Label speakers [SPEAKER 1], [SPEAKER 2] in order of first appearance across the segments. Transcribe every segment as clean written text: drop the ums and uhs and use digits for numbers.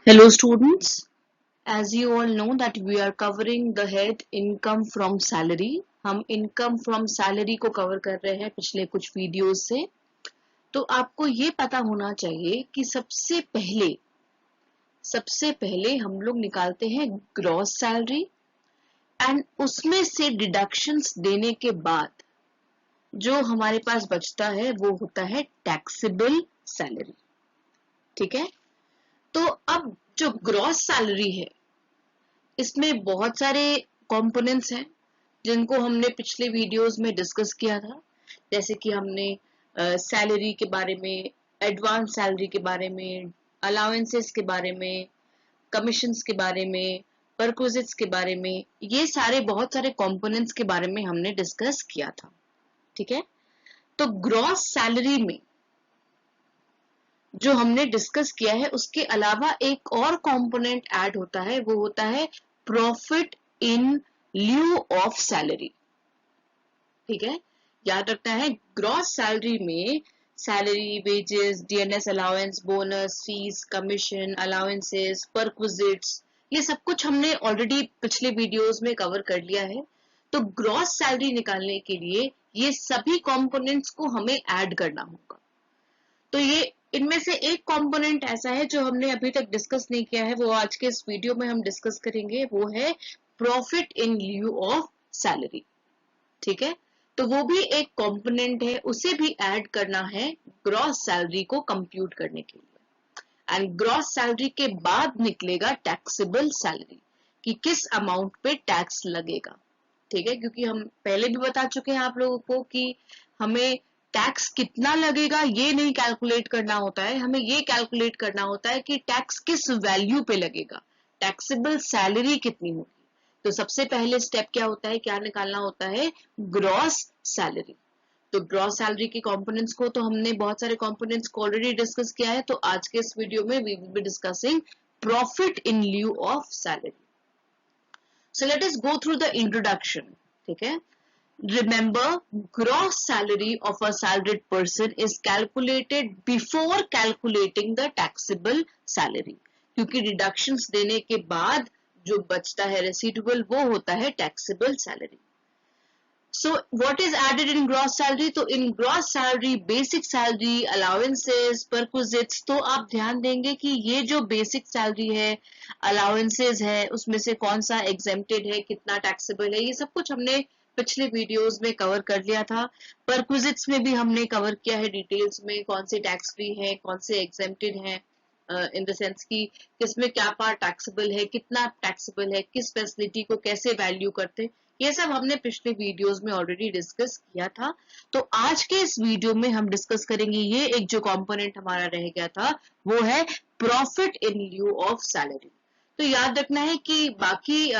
[SPEAKER 1] Hello students, as you all know that we are covering the head income from salary. हम income from salary को cover कर रहे हैं पिछले कुछ वीडियोस से। तो आपको ये पता होना चाहिए कि सबसे पहले हम लोग निकालते हैं ग्रॉस सैलरी एंड उसमें से डिडक्शंस देने के बाद जो हमारे पास बचता है वो होता है टैक्सेबल सैलरी। ठीक है, तो अब जो ग्रॉस सैलरी है इसमें बहुत सारे कंपोनेंट्स हैं जिनको हमने पिछले वीडियोस में डिस्कस किया था, जैसे कि हमने सैलरी के बारे में, एडवांस सैलरी के बारे में, अलाउंसेस के बारे में, कमीशंस के बारे में, परक्विजिट्स के बारे में, ये सारे बहुत सारे कंपोनेंट्स के बारे में हमने डिस्कस किया था। ठीक है, तो ग्रॉस सैलरी में जो हमने डिस्कस किया है उसके अलावा एक और कंपोनेंट ऐड होता है, वो होता है profit in lieu of salary. ठीक है, याद रखना है ग्रॉस सैलरी में salary, wages, DNS allowance, bonus, fees, commission, allowances, perquisites, ये सब कुछ हमने ऑलरेडी पिछले वीडियोस में कवर कर लिया है। तो ग्रॉस सैलरी निकालने के लिए ये सभी कंपोनेंट्स को हमें ऐड करना होगा। तो ये इनमें से एक कंपोनेंट ऐसा है जो हमने अभी तक डिस्कस नहीं किया है, वो आज के इस वीडियो में हम डिस्कस करेंगे, वो है profit in lieu of salary. ठीक है, तो वो भी एक कंपोनेंट है, उसे भी ऐड करना है ग्रॉस सैलरी को कंप्यूट करने के लिए। एंड ग्रॉस सैलरी के बाद निकलेगा टैक्सेबल सैलरी कि किस अमाउंट पे टैक्स लगेगा। ठीक है, क्योंकि हम पहले भी बता चुके हैं आप लोगों को कि हमें टैक्स कितना लगेगा ये नहीं कैलकुलेट करना होता है, हमें ये कैलकुलेट करना होता है कि टैक्स किस वैल्यू पे लगेगा, टैक्सेबल सैलरी कितनी होगी। तो सबसे पहले स्टेप क्या होता है, क्या निकालना होता है, ग्रॉस सैलरी। तो ग्रॉस सैलरी के कंपोनेंट्स को तो हमने बहुत सारे कंपोनेंट्स को ऑलरेडी डिस्कस किया है, तो आज के इस वीडियो में we will be discussing profit in lieu of salary. So let us go through the introduction. ठीक है, remember gross salary of a salaried person is calculated before calculating the taxable salary, क्योंकि deductions देने के बाद जो बचता है residual वो होता है taxable salary. So what is added in gross salary? तो in gross salary basic salary, allowances, perquisites, तो आप ध्यान देंगे कि ये जो basic salary है, allowances है, उसमें से कौन सा exempted है, कितना taxable है, ये सब कुछ हमने पिछले वीडियोस में कवर कर लिया था। परक्विजिट्स में भी हमने कवर किया है डिटेल्स में, कौन से टैक्स फ्री है, कौन से एग्जेम्प्टेड है, इन द सेंस कि किसमें क्या पार्ट टैक्सेबल है, कितना टैक्सेबल है, किस फैसिलिटी को कैसे वैल्यू करते, ये सब हमने पिछले वीडियोस में ऑलरेडी डिस्कस किया था। तो आज के इस वीडियो में हम डिस्कस करेंगे ये एक जो कंपोनेंट हमारा रह गया था वो है profit in lieu of salary. तो याद रखना है कि बाकी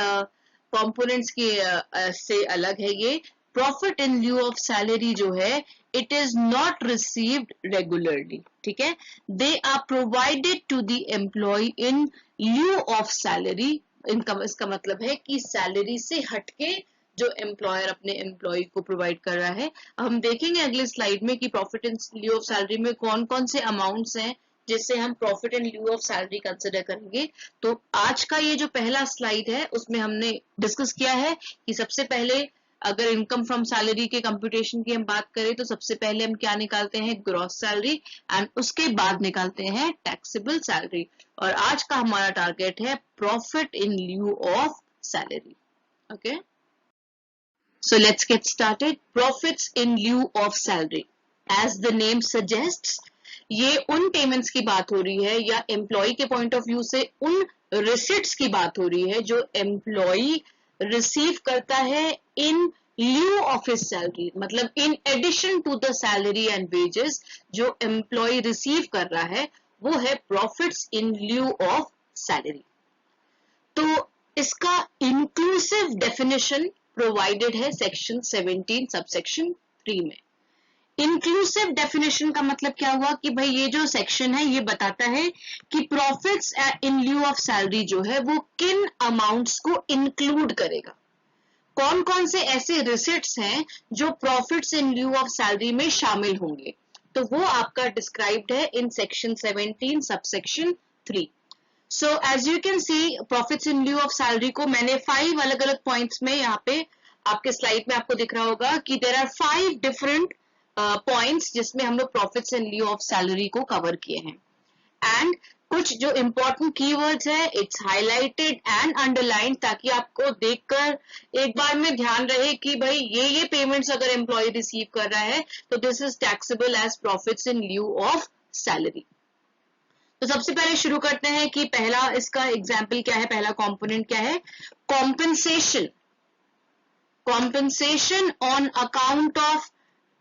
[SPEAKER 1] कंपोनेंट्स के से अलग है ये। Profit in lieu of salary जो है it is not received regularly. ठीक है, they are provided to the employee in lieu of salary. इसका मतलब है कि सैलरी से हटके जो एम्प्लॉयर अपने एम्प्लॉय को प्रोवाइड कर रहा है। हम देखेंगे अगले स्लाइड में कि profit in lieu of salary में कौन कौन से अमाउंट्स हैं जिससे हम profit in lieu of salary consider करेंगे। तो आज का ये जो पहला स्लाइड है उसमें हमने डिस्कस किया है कि सबसे पहले अगर इनकम फ्रॉम सैलरी के कंप्यूटेशन की हम बात करें तो सबसे पहले हम क्या निकालते हैं, ग्रॉस सैलरी, एंड उसके बाद निकालते हैं टैक्सेबल सैलरी। और आज का हमारा टारगेट है profit in lieu of salary. Okay, so let's get started. Profits in lieu of salary, as the name suggests, ये उन पेमेंट्स की बात हो रही है या एम्प्लॉय के पॉइंट ऑफ व्यू से उन रिसिट्स की बात हो रही है जो एम्प्लॉय रिसीव करता है in lieu of his salary, मतलब in addition to the salary and wages जो एम्प्लॉय रिसीव कर रहा है वो है profits in lieu of salary. तो इसका इंक्लूसिव डेफिनेशन प्रोवाइडेड है सेक्शन 17 सबसेक्शन 3 में। इंक्लूसिव डेफिनेशन का मतलब क्या हुआ कि भाई ये जो सेक्शन है ये बताता है कि profits in lieu of salary जो है वो किन अमाउंट्स को इंक्लूड करेगा, कौन कौन से ऐसे रिसिट्स हैं जो profits in lieu of salary में शामिल होंगे। तो वो आपका डिस्क्राइब्ड है in section 17 subsection 3। So as you can see profits in lieu of salary को मैंने 5 अलग अलग पॉइंट्स में यहाँ पे आपके स्लाइड में आपको दिख रहा होगा कि देर आर 5 डिफरेंट पॉइंट्स जिसमें हम लोग profits in lieu of salary को कवर किए हैं एंड कुछ जो इम्पोर्टेंट कीवर्ड्स है इट्स हाईलाइटेड एंड अंडरलाइन ताकि आपको देखकर एक बार में ध्यान रहे कि भाई ये पेमेंट्स अगर एम्प्लॉय रिसीव कर रहा है तो this is taxable as profits in lieu of salary. तो सबसे पहले शुरू करते हैं कि पहला इसका एग्जाम्पल क्या है, पहला कंपोनेंट क्या है, compensation. Compensation on account of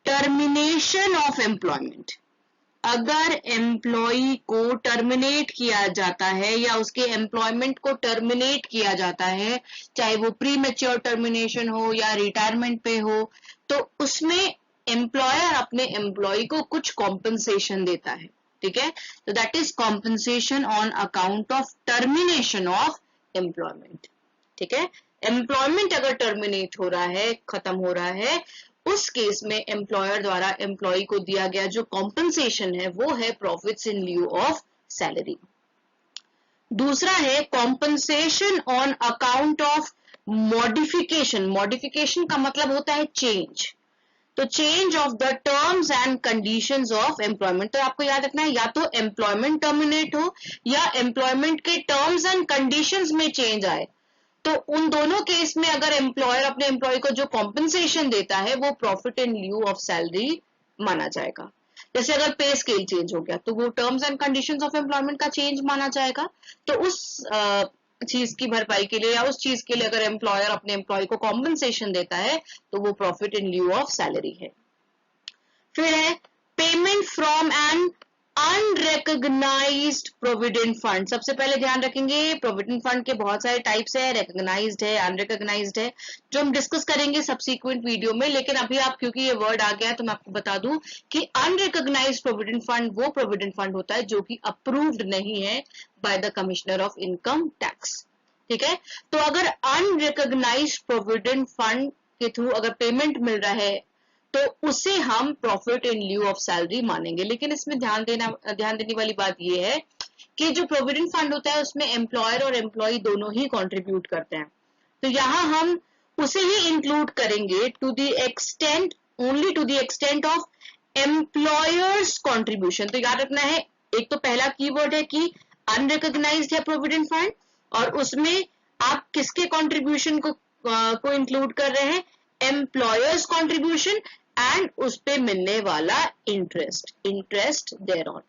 [SPEAKER 1] termination of employment. अगर एम्प्लॉय को टर्मिनेट किया जाता है या उसके एम्प्लॉयमेंट को टर्मिनेट किया जाता है, चाहे वो प्री मैच्योर टर्मिनेशन हो या रिटायरमेंट पे हो, तो उसमें एम्प्लॉयर अपने एम्प्लॉय को कुछ कॉम्पेंसेशन देता है, ठीक है। तो that is compensation on account of termination of employment, ठीक है। एम्प्लॉयमेंट अगर टर्मिनेट हो रहा है, खत्म हो रहा है, उस केस में एम्प्लॉयर द्वारा एम्प्लॉय को दिया गया जो कॉम्पेंसेशन है वो है profits in lieu of salary. दूसरा है compensation on account of modification. Modification का मतलब होता है चेंज, तो change of the terms and conditions of employment. तो आपको याद रखना है या तो एम्प्लॉयमेंट टर्मिनेट हो या एम्प्लॉयमेंट के टर्म्स एंड कंडीशंस में चेंज आए, तो उन दोनों केस में अगर एम्प्लॉयर अपने एम्प्लॉय को जो कॉम्पेंसेशन देता है वो profit in lieu of salary माना जाएगा। जैसे अगर पे स्केल चेंज हो गया तो वो terms and conditions of employment का चेंज माना जाएगा। तो उस चीज की भरपाई के लिए या उस चीज के लिए अगर एम्प्लॉयर अपने एम्प्लॉय को कॉम्पेंसेशन देता है तो वो profit in lieu of salary है। फिर है payment from an unrecognised provident fund. सबसे पहले ध्यान रखेंगे प्रोविडेंट फंड के बहुत सारे टाइप्स है, रिकॉग्नाइज्ड है, अनरिकॉग्नाइज्ड है, जो हम डिस्कस करेंगे सब्सिक्वेंट वीडियो में। लेकिन अभी आप क्योंकि ये वर्ड आ गया है तो मैं आपको बता दूं कि अनरिकॉग्नाइज्ड प्रोविडेंट फंड वो प्रोविडेंट फंड होता है जो कि अप्रूव्ड नहीं है by the commissioner of income tax, ठीक है। तो अगर अनरिकॉग्नाइज्ड प्रोविडेंट फंड के थ्रू अगर पेमेंट मिल रहा है तो उसे हम profit in lieu of salary मानेंगे। लेकिन इसमें ध्यान देने वाली बात यह है कि जो प्रोविडेंट फंड होता है उसमें एम्प्लॉयर और एम्प्लॉय दोनों ही कंट्रीब्यूट करते हैं, तो यहां हम उसे ही इंक्लूड करेंगे to the extent, only to the extent of employer's contribution. तो याद रखना है, एक तो पहला कीवर्ड है कि अनरिकॉग्नाइज्ड है प्रोविडेंट फंड और उसमें आप किसके कंट्रीब्यूशन को इंक्लूड कर रहे हैं, एम्प्लॉयर्स कंट्रीब्यूशन एंड उस पे मिलने वाला इंटरेस्ट देयर ऑन।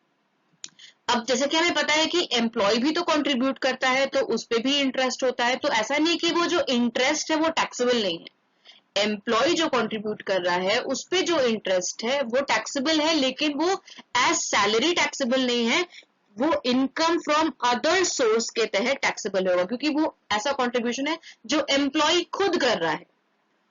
[SPEAKER 1] अब जैसे कि हमें पता है कि एम्प्लॉय भी तो कंट्रीब्यूट करता है तो उस पे भी इंटरेस्ट होता है, तो ऐसा नहीं कि वो जो इंटरेस्ट है वो टैक्सेबल नहीं है। एम्प्लॉय जो कंट्रीब्यूट कर रहा है उस पे जो इंटरेस्ट है वो टैक्सेबल है, लेकिन वो एज सैलरी टैक्सेबल नहीं है, वो इनकम फ्रॉम अदर सोर्स के तहत टैक्सेबल होगा, क्योंकि वो ऐसा कंट्रीब्यूशन है जो एम्प्लॉय खुद कर रहा है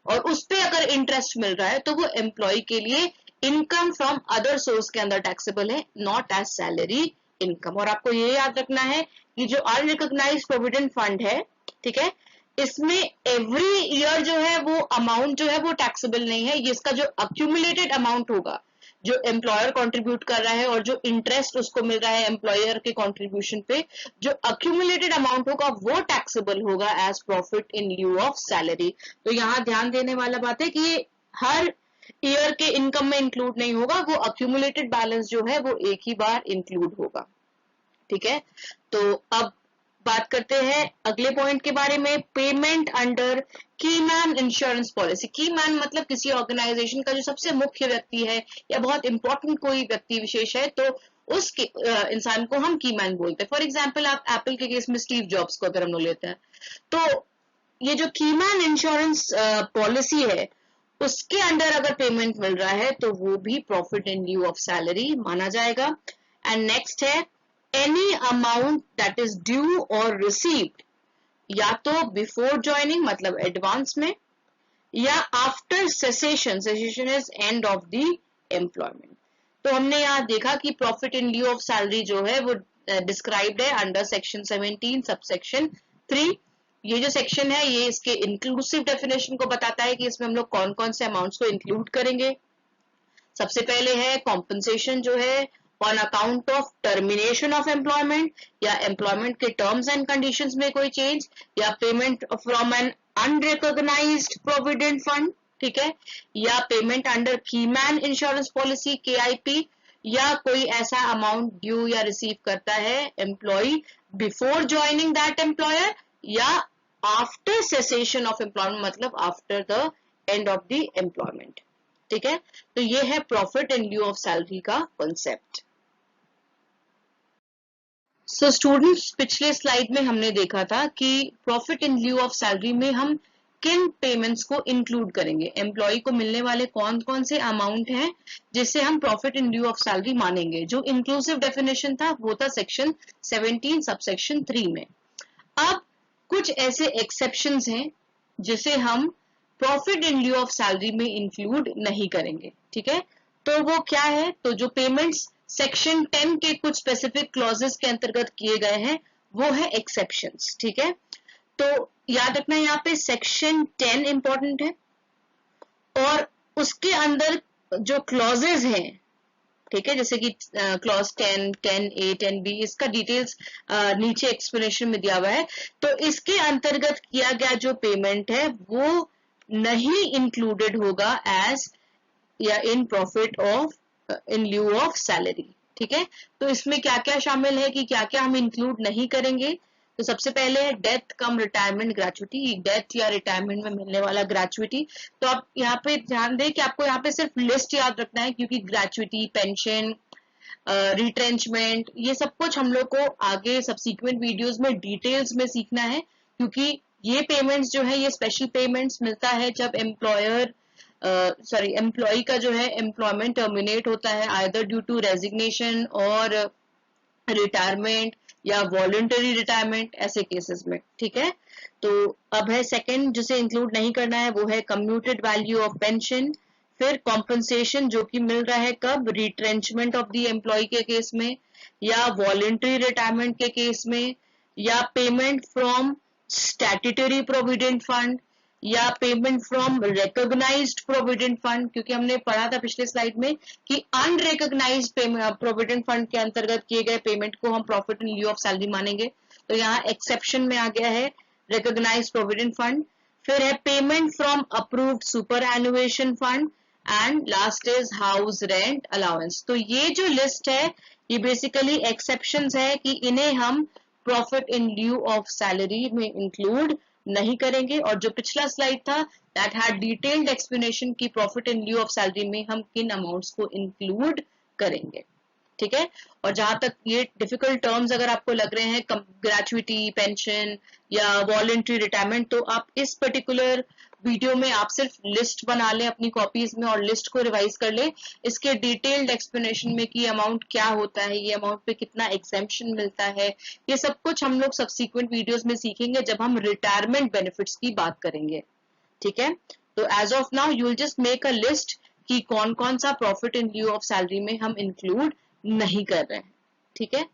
[SPEAKER 1] और उस पे अगर इंटरेस्ट मिल रहा है तो वो एम्प्लॉय के लिए इनकम फ्रॉम अदर सोर्स के अंदर टैक्सेबल है, नॉट एज सैलरी इनकम। और आपको ये याद रखना है कि जो अनरिकॉग्नाइज्ड प्रोविडेंट फंड है, ठीक है, इसमें एवरी ईयर जो है वो अमाउंट जो है वो टैक्सेबल नहीं है। इसका जो अक्यूमुलेटेड अमाउंट होगा जो एम्प्लॉयर कंट्रीब्यूट कर रहा है और जो इंटरेस्ट उसको मिल रहा है एम्प्लॉयर के कंट्रीब्यूशन पे, जो अक्यूमुलेटेड अमाउंट होगा वो टैक्सेबल होगा as profit in lieu of salary. तो यहाँ ध्यान देने वाला बात है कि ये हर ईयर के इनकम में इंक्लूड नहीं होगा, वो अक्यूमुलेटेड बैलेंस जो है वो एक ही बार इंक्लूड होगा, ठीक है। तो अब बात करते हैं अगले पॉइंट के बारे में, payment under keyman insurance policy. Keyman मतलब किसी ऑर्गेनाइजेशन का जो सबसे मुख्य व्यक्ति है या बहुत इंपॉर्टेंट कोई व्यक्ति विशेष है, तो उस इंसान को हम कीमैन बोलते हैं। फॉर एग्जाम्पल आप एप्पल के केस में स्टीव जॉब्स को अगर हम लोग लेते हैं, तो ये जो कीमैन इंश्योरेंस पॉलिसी है उसके अंडर अगर पेमेंट मिल रहा है तो वो भी profit in lieu of salary माना जाएगा। एंड नेक्स्ट है any amount that is due और रिसीव्ड, या तो बिफोर ज्वाइनिंग मतलब एडवांस में, या after cessation, cessation is and of the employment. तो हमने यहाँ देखा कि profit in lieu of salary जो है वो डिस्क्राइब्ड है अंडर सेक्शन 17 सबसेक्शन 3। ये जो सेक्शन है ये इसके इंक्लूसिव डेफिनेशन को बताता है कि इसमें हम लोग कौन कौन से अमाउंट्स को इंक्लूड करेंगे। सबसे पहले है कॉम्पेंसेशन जो है on account of termination of employment, या एम्प्लॉयमेंट के टर्म्स एंड कंडीशंस में कोई चेंज, या payment from an unrecognised provident fund, ठीक है, या payment under keyman insurance policy KIP, या कोई ऐसा अमाउंट ड्यू या रिसीव करता है employee before joining that employer या आफ्टर सेसेशन ऑफ एम्प्लॉयमेंट, मतलब after the end of the employment, ठीक है। तो ये है profit in lieu of salary का कॉन्सेप्ट। सो स्टूडेंट्स, पिछले स्लाइड में हमने देखा था कि profit in lieu of salary में हम किन पेमेंट्स को इंक्लूड करेंगे, एम्प्लॉय को मिलने वाले कौन कौन से अमाउंट हैं जिसे हम profit in lieu of salary मानेंगे। जो इंक्लूसिव डेफिनेशन था वो था सेक्शन 17 सबसेक्शन 3 में। अब कुछ ऐसे एक्सेप्शंस हैं जिसे हम profit in lieu of salary में इंक्लूड नहीं करेंगे, ठीक है। तो वो क्या है, तो जो पेमेंट्स सेक्शन 10 के कुछ स्पेसिफिक क्लॉजेस के अंतर्गत किए गए हैं वो है एक्सेप्शंस, ठीक है। तो याद रखना यहाँ पे सेक्शन 10 इंपॉर्टेंट है और उसके अंदर जो क्लॉजेस हैं, ठीक है, जैसे कि क्लॉज 10, 10A, 10B, इसका डिटेल्स नीचे एक्सप्लेनेशन में दिया हुआ है। तो इसके अंतर्गत किया गया जो पेमेंट है वो नहीं इंक्लूडेड होगा एज या in profit of in lieu of salary, ठीक है। तो इसमें क्या क्या शामिल है कि क्या क्या हम इंक्लूड नहीं करेंगे। तो सबसे पहले है डेथ कम रिटायरमेंट ग्रेचुइटी, डेथ या रिटायरमेंट में मिलने वाला ग्रेचुइटी। तो आप यहाँ पे ध्यान दें कि आपको यहाँ पे सिर्फ लिस्ट याद रखना है, क्योंकि ग्रेचुइटी, पेंशन, रिट्रेंचमेंट, ये सब कुछ हम लोग को आगे सब्सिक्वेंट वीडियोस में डिटेल्स में सीखना है, क्योंकि ये पेमेंट्स जो है ये स्पेशल पेमेंट्स मिलता है जब एम्प्लॉय का जो है एम्प्लॉयमेंट टर्मिनेट होता है आइदर ड्यू टू रेजिग्नेशन और रिटायरमेंट या वॉलंटरी रिटायरमेंट, ऐसे केसेस में, ठीक है। तो अब है सेकंड जिसे इंक्लूड नहीं करना है वो है कम्यूटेड वैल्यू ऑफ पेंशन, फिर कॉम्पनसेशन जो कि मिल रहा है कब, रिट्रेंचमेंट ऑफ द एम्प्लॉय के केस में या वॉलंटरी रिटायरमेंट के केस में, या payment from statutory provident fund या payment from recognised provident fund, क्योंकि हमने पढ़ा था पिछले स्लाइड में कि अनरिकॉग्नाइज्ड प्रोविडेंट फंड के अंतर्गत किए गए पेमेंट को हम profit in lieu of salary मानेंगे। तो यहाँ एक्सेप्शन में आ गया है रिकॉग्नाइज्ड प्रोविडेंट फंड, फिर है payment from approved superannuation fund, and last is house rent allowance. तो ये जो लिस्ट है ये बेसिकली एक्सेप्शंस है कि इन्हें हम profit in lieu of salary में इंक्लूड नहीं करेंगे। और जो पिछला स्लाइड था दैट हैड डिटेल्ड एक्सप्लेनेशन की profit in lieu of salary में हम किन अमाउंट्स को इंक्लूड करेंगे, ठीक है। और जहां तक ये डिफिकल्ट टर्म्स अगर आपको लग रहे हैं ग्रेचुइटी, पेंशन या वॉलंटरी रिटायरमेंट, तो आप इस पर्टिकुलर वीडियो में आप सिर्फ लिस्ट बना लें अपनी कॉपीज में और लिस्ट को रिवाइज कर लें, इसके डिटेल्ड एक्सप्लेनेशन में कि अमाउंट क्या होता है, ये अमाउंट पे कितना एग्जेम्पशन मिलता है, ये सब कुछ हम लोग सब्सिक्वेंट वीडियोस में सीखेंगे जब हम रिटायरमेंट बेनिफिट्स की बात करेंगे, ठीक है। तो as of now you will just make a list कि कौन कौन सा profit in lieu of salary में हम इंक्लूड नहीं कर रहे हैं, ठीक है।